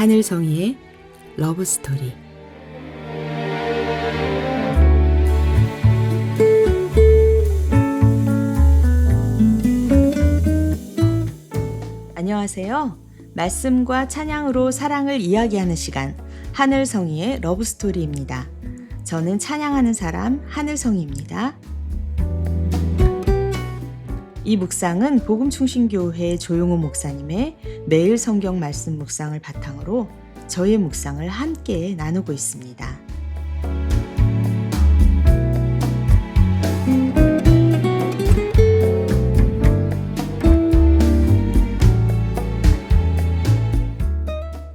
하늘성이의 러브스토리. 안녕하세요. 말씀과 찬양으로 사랑을 이야기하는 시간, 하늘성이의 러브스토리입니다. 저는 찬양하는 사람 하늘성이입니다. 이 묵상은 복음충신교회 조용호 목사님의 매일 성경 말씀 묵상을 바탕으로 저의 묵상을 함께 나누고 있습니다.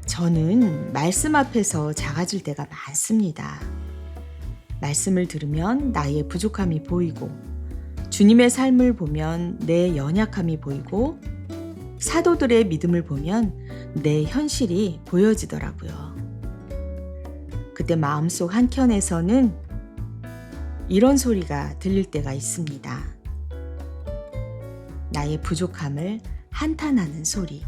저는 말씀 앞에서 작아질 때가 많습니다. 말씀을 들으면 나의 부족함이 보이고, 주님의 삶을 보면 내 연약함이 보이고, 사도들의 믿음을 보면 내 현실이 보여지더라고요. 그때 마음속 한켠에서는 이런 소리가 들릴 때가 있습니다. 나의 부족함을 한탄하는 소리.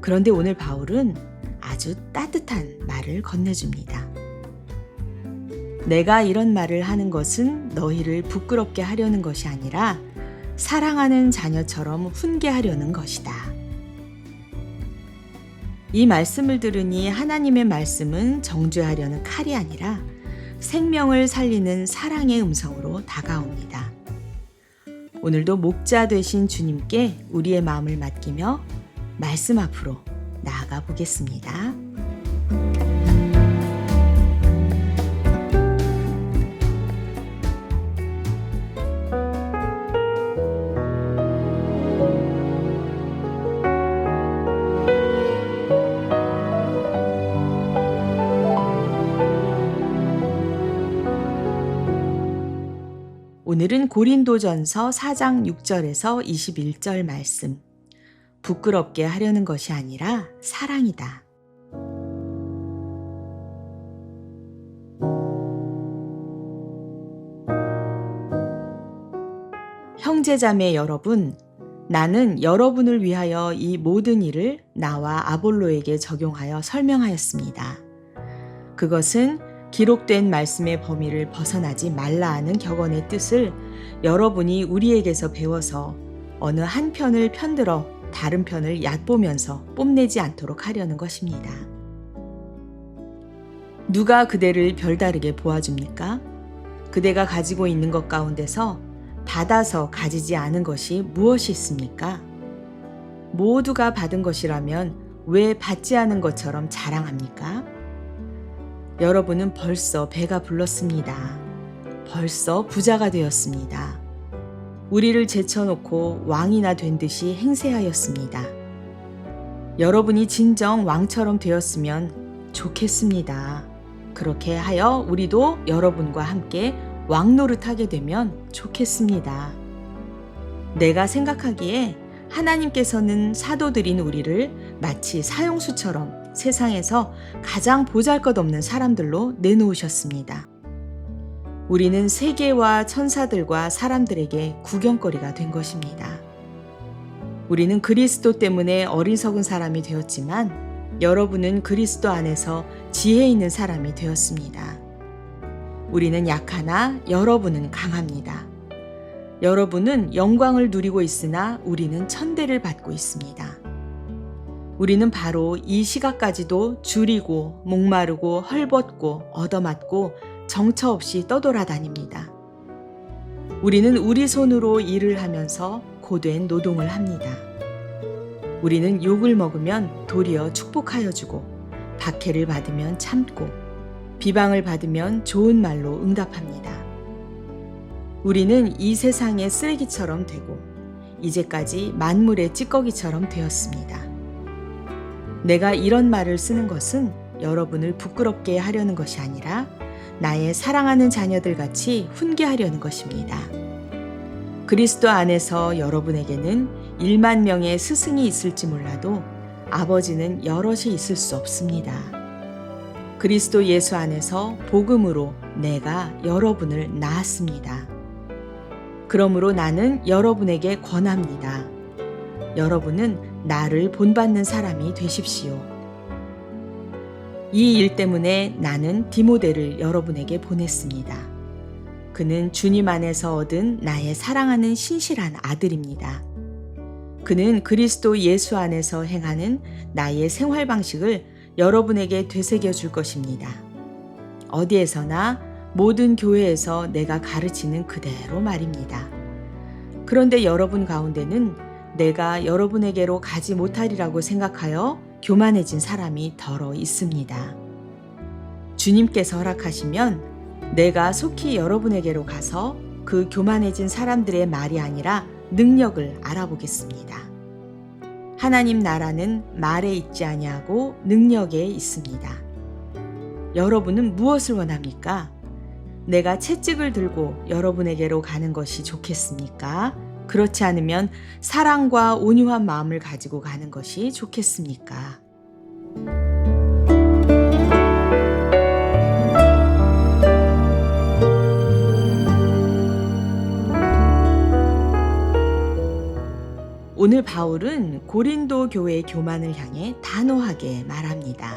그런데 오늘 바울은 아주 따뜻한 말을 건네줍니다. 내가 이런 말을 하는 것은 너희를 부끄럽게 하려는 것이 아니라 사랑하는 자녀처럼 훈계하려는 것이다. 이 말씀을 들으니 하나님의 말씀은 정죄하려는 칼이 아니라 생명을 살리는 사랑의 음성으로 다가옵니다. 오늘도 목자 되신 주님께 우리의 마음을 맡기며 말씀 앞으로 나아가 보겠습니다. 오늘은 고린도전서 4장 6절에서 21절 말씀. 부끄럽게 하려는 것이 아니라 사랑이다. 형제자매 여러분, 나는 여러분을 위하여 이 모든 일을 나와 아볼로에게 적용하여 설명하였습니다. 그것은 기록된 말씀의 범위를 벗어나지 말라 하는 격언의 뜻을 여러분이 우리에게서 배워서 어느 한 편을 편들어 다른 편을 얕보면서 뽐내지 않도록 하려는 것입니다. 누가 그대를 별다르게 보아줍니까? 그대가 가지고 있는 것 가운데서 받아서 가지지 않은 것이 무엇이 있습니까? 모두가 받은 것이라면 왜 받지 않은 것처럼 자랑합니까? 여러분은 벌써 배가 불렀습니다. 벌써 부자가 되었습니다. 우리를 제쳐놓고 왕이나 된 듯이 행세하였습니다. 여러분이 진정 왕처럼 되었으면 좋겠습니다. 그렇게 하여 우리도 여러분과 함께 왕 노릇하게 되면 좋겠습니다. 내가 생각하기에 하나님께서는 사도들인 우리를 마치 사형수처럼 세상에서 가장 보잘것없는 사람들로 내놓으셨습니다. 우리는 세계와 천사들과 사람들에게 구경거리가 된 것입니다. 우리는 그리스도 때문에 어리석은 사람이 되었지만 여러분은 그리스도 안에서 지혜 있는 사람이 되었습니다. 우리는 약하나 여러분은 강합니다. 여러분은 영광을 누리고 있으나 우리는 천대를 받고 있습니다. 우리는 바로 이 시각까지도 줄이고 목마르고 헐벗고 얻어맞고 정처 없이 떠돌아다닙니다. 우리는 우리 손으로 일을 하면서 고된 노동을 합니다. 우리는 욕을 먹으면 도리어 축복하여 주고, 박해를 받으면 참고, 비방을 받으면 좋은 말로 응답합니다. 우리는 이 세상의 쓰레기처럼 되고 이제까지 만물의 찌꺼기처럼 되었습니다. 내가 이런 말을 쓰는 것은 여러분을 부끄럽게 하려는 것이 아니라 나의 사랑하는 자녀들 같이 훈계하려는 것입니다. 그리스도 안에서 여러분에게는 1만 명의 스승이 있을지 몰라도 아버지는 여럿이 있을 수 없습니다. 그리스도 예수 안에서 복음으로 내가 여러분을 낳았습니다. 그러므로 나는 여러분에게 권합니다. 여러분은 나를 본받는 사람이 되십시오. 이 일 때문에 나는 디모데를 여러분에게 보냈습니다. 그는 주님 안에서 얻은 나의 사랑하는 신실한 아들입니다. 그는 그리스도 예수 안에서 행하는 나의 생활 방식을 여러분에게 되새겨 줄 것입니다. 어디에서나 모든 교회에서 내가 가르치는 그대로 말입니다. 그런데 여러분 가운데는 내가 여러분에게로 가지 못하리라고 생각하여 교만해진 사람이 더러 있습니다. 주님께서 허락하시면 내가 속히 여러분에게로 가서 그 교만해진 사람들의 말이 아니라 능력을 알아보겠습니다. 하나님 나라는 말에 있지 아니하고 능력에 있습니다. 여러분은 무엇을 원합니까? 내가 채찍을 들고 여러분에게로 가는 것이 좋겠습니까? 그렇지 않으면 사랑과 온유한 마음을 가지고 가는 것이 좋겠습니까? 오늘 바울은 고린도 교회의 교만을 향해 단호하게 말합니다.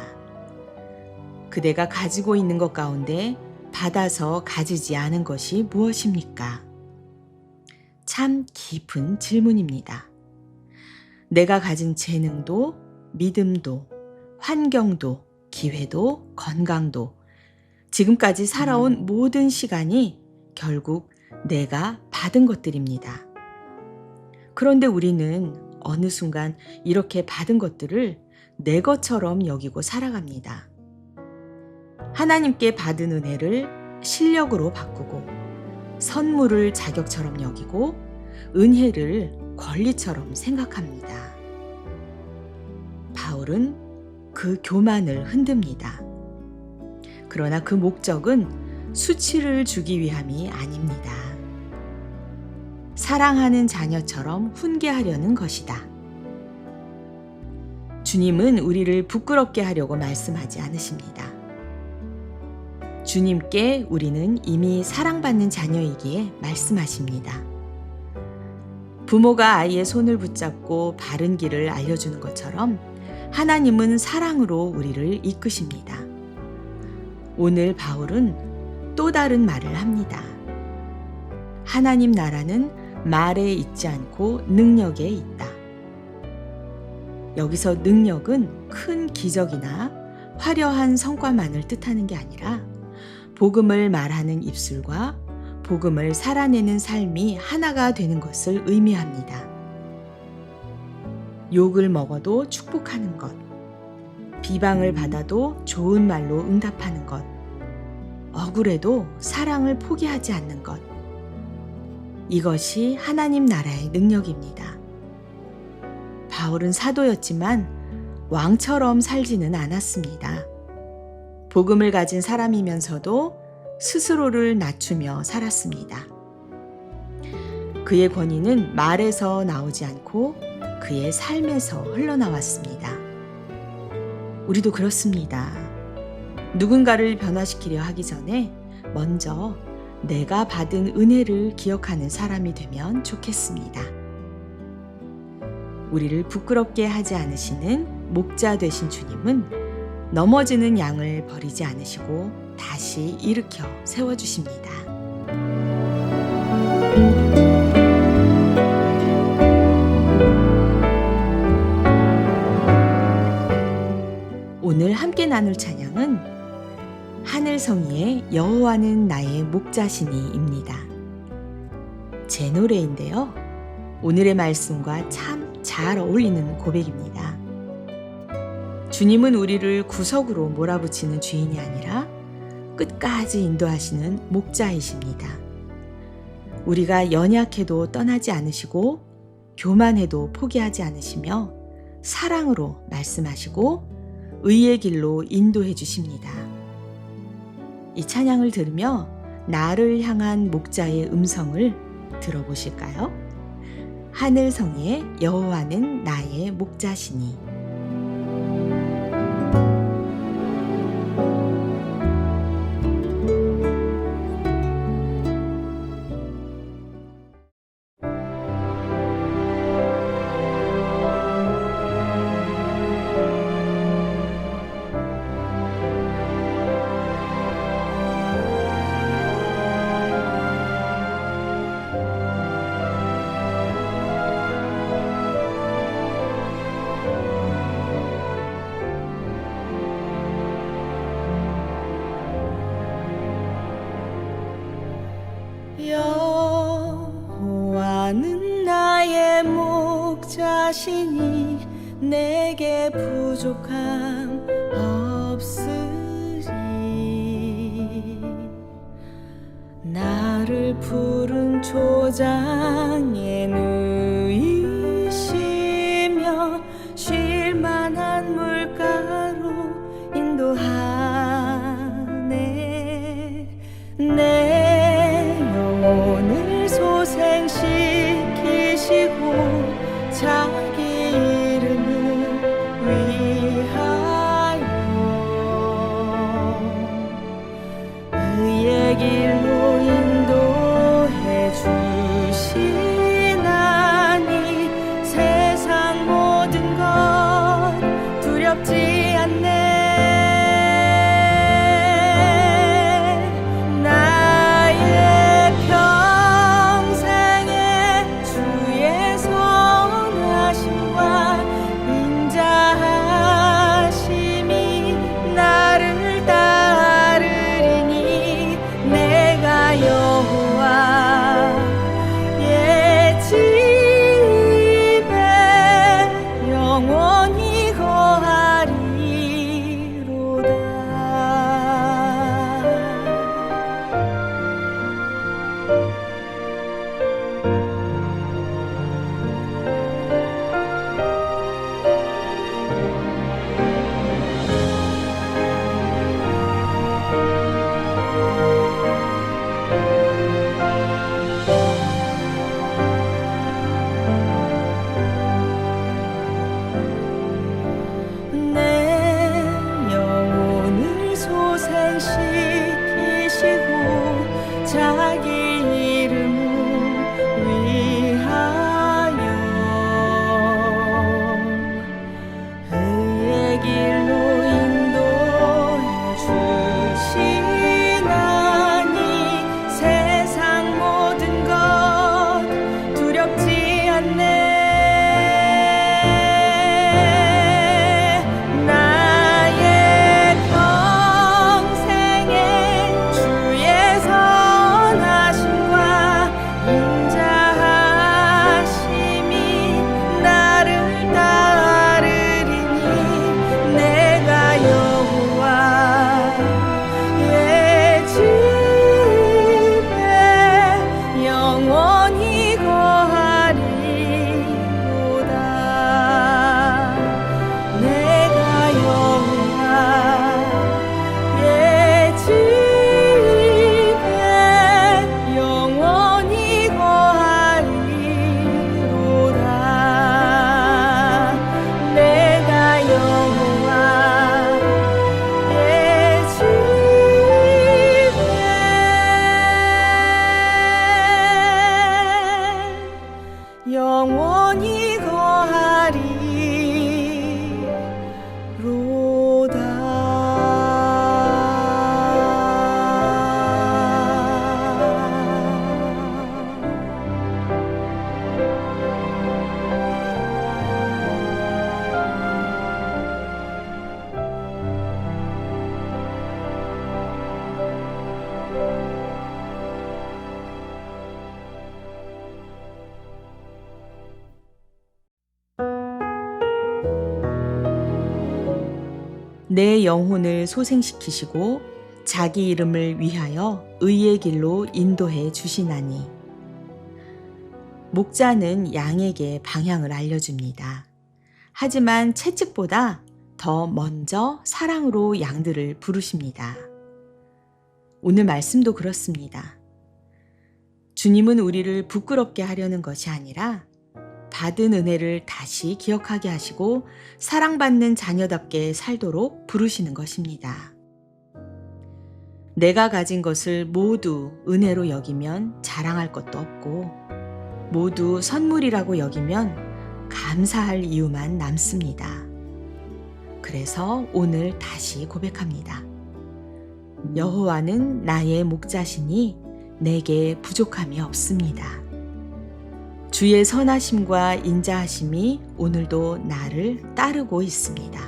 그대가 가지고 있는 것 가운데 받아서 가지지 않은 것이 무엇입니까? 참 깊은 질문입니다. 내가 가진 재능도, 믿음도, 환경도, 기회도, 건강도, 지금까지 살아온 모든 시간이 결국 내가 받은 것들입니다. 그런데 우리는 어느 순간 이렇게 받은 것들을 내 것처럼 여기고 살아갑니다. 하나님께 받은 은혜를 실력으로 바꾸고 선물을 자격처럼 여기고 은혜를 권리처럼 생각합니다. 바울은 그 교만을 흔듭니다. 그러나 그 목적은 수치를 주기 위함이 아닙니다. 사랑하는 자녀처럼 훈계하려는 것이다. 주님은 우리를 부끄럽게 하려고 말씀하지 않으십니다. 주님께 우리는 이미 사랑받는 자녀이기에 말씀하십니다. 부모가 아이의 손을 붙잡고 바른 길을 알려주는 것처럼 하나님은 사랑으로 우리를 이끄십니다. 오늘 바울은 또 다른 말을 합니다. 하나님 나라는 말에 있지 않고 능력에 있다. 여기서 능력은 큰 기적이나 화려한 성과만을 뜻하는 게 아니라 복음을 말하는 입술과 복음을 살아내는 삶이 하나가 되는 것을 의미합니다. 욕을 먹어도 축복하는 것, 비방을 받아도 좋은 말로 응답하는 것, 억울해도 사랑을 포기하지 않는 것, 이것이 하나님 나라의 능력입니다. 바울은 사도였지만 왕처럼 살지는 않았습니다. 복음을 가진 사람이면서도 스스로를 낮추며 살았습니다. 그의 권위는 말에서 나오지 않고 그의 삶에서 흘러나왔습니다. 우리도 그렇습니다. 누군가를 변화시키려 하기 전에 먼저 내가 받은 은혜를 기억하는 사람이 되면 좋겠습니다. 우리를 부끄럽게 하지 않으시는 목자 되신 주님은 넘어지는 양을 버리지 않으시고 다시 일으켜 세워주십니다. 오늘 함께 나눌 찬양은 하늘성이의 여호와는 나의 목자시니입니다. 제 노래인데요. 오늘의 말씀과 참 잘 어울리는 고백입니다. 주님은 우리를 구석으로 몰아붙이는 주인이 아니라 끝까지 인도하시는 목자이십니다. 우리가 연약해도 떠나지 않으시고 교만해도 포기하지 않으시며 사랑으로 말씀하시고 의의 길로 인도해 주십니다. 이 찬양을 들으며 나를 향한 목자의 음성을 들어보실까요? 하늘성의 여호와는 나의 목자시니. 인도하시니 내게 부족함 없으리. 나를 푸른 초장에 누이시며 쉴만한 물가로 인도하네. 내 영혼을 소생시키시고 자기 이름을 위하여 의의 길로 인도해 주시나니 세상 모든 것 두렵지 않네. 자기 이름을 위하여 의의 길로 인도해 주시나니 세상 모든 것 두렵지 않네. 영원히 내 영혼을 소생시키시고 자기 이름을 위하여 의의 길로 인도해 주시나니. 목자는 양에게 방향을 알려줍니다. 하지만 채찍보다 더 먼저 사랑으로 양들을 부르십니다. 오늘 말씀도 그렇습니다. 주님은 우리를 부끄럽게 하려는 것이 아니라 받은 은혜를 다시 기억하게 하시고 사랑받는 자녀답게 살도록 부르시는 것입니다. 내가 가진 것을 모두 은혜로 여기면 자랑할 것도 없고 모두 선물이라고 여기면 감사할 이유만 남습니다. 그래서 오늘 다시 고백합니다. 여호와는 나의 목자시니 내게 부족함이 없습니다. 주의 선하심과 인자하심이 오늘도 나를 따르고 있습니다.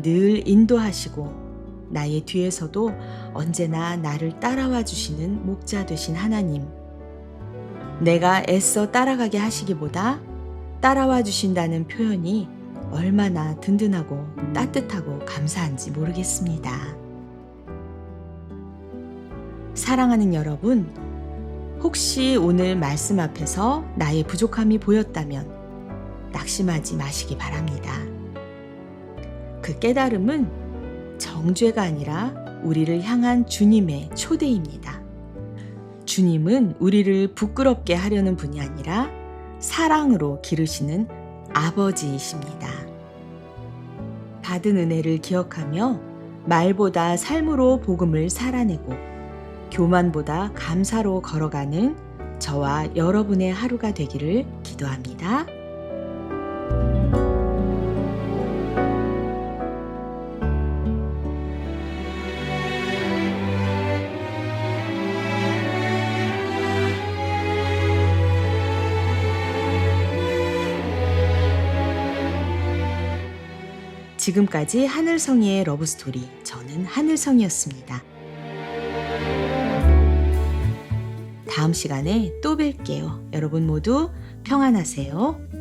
늘 인도하시고 나의 뒤에서도 언제나 나를 따라와 주시는 목자 되신 하나님, 내가 애써 따라가게 하시기보다 따라와 주신다는 표현이 얼마나 든든하고 따뜻하고 감사한지 모르겠습니다. 사랑하는 여러분, 혹시 오늘 말씀 앞에서 나의 부족함이 보였다면 낙심하지 마시기 바랍니다. 그 깨달음은 정죄가 아니라 우리를 향한 주님의 초대입니다. 주님은 우리를 부끄럽게 하려는 분이 아니라 사랑으로 기르시는 아버지이십니다. 받은 은혜를 기억하며 말보다 삶으로 복음을 살아내고 교만보다 감사로 걸어가는 저와 여러분의 하루가 되기를 기도합니다. 지금까지 하늘성이의 러브스토리, 저는 하늘성이었습니다. 다음 시간에 또 뵐게요. 여러분 모두 평안하세요.